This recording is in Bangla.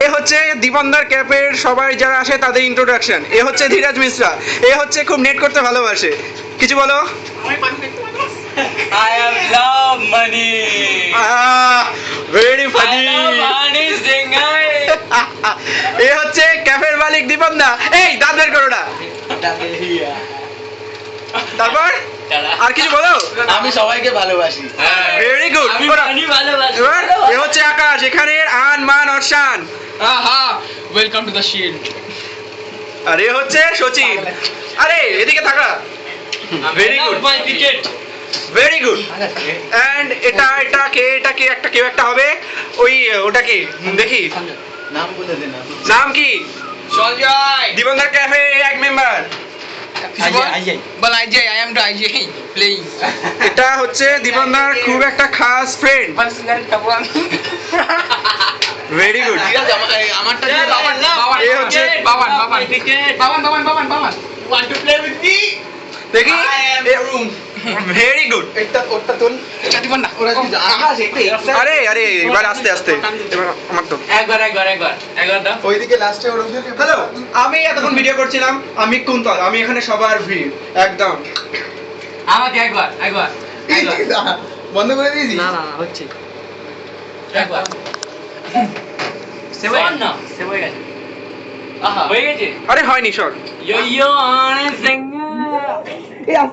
এ হচ্ছে দীপনদার ক্যাফের সবাই যারা আসে তাদের ইন্ট্রোডাকশন। এ হচ্ছে ধীরাজ মিশ্রা, এ হচ্ছে খুব নেট করতে ভালোবাসে। কিছু বলো। I have love money. Very funny. I love honey singer. এ হচ্ছে ক্যাফের মালিক দীপনদা। এই দাঁত বের করো না। তারপর আর কিছু বলো। আমি সবাইকে ভালোবাসি। Very good. আমি honey ভালোবাসি। এবার এ হচ্ছে আকাশ, এখানে আন মান অরশান। Aha. Welcome to the shield. আর এ হচ্ছে সচিন। আরে এদিকে থাকা। Very good. My ticket. Very good. And এটা কে একটা কেউ একটা হবে। ওই ওটা কি দেখি নাম বলে দে না। নাম কি? Sanjay. দীপনদার ক্যাফে এক member. But IJ, I am the IJ playing. এটা হচ্ছে দীপনদার খুব একটা খাস ফ্রেন্ড। Very good. আমারটা এ হচ্ছে Baban want to play with me? দেখি I am the room. Very good. এটা ওটা তুল। এটা দিবেন না ওরা কি আকাশ এটা আরে আরে এবার আস্তে আস্তে এবার আমার তো একবার দাও ওইদিকে লাস্টে ওরকম হ্যালো, আমি এতক্ষণ ভিডিও করছিলাম। আমি কুন্তল, আমি এখানে সবার ভিড় একদম। আমাকে একবার বন্ধ করে দিয়েছি। না হচ্ছে একবার সেভ হয়ে গেছে আহা হয়ে গেছে আরে হয়নি সর। ইয়ো অনেক সিঙ্গার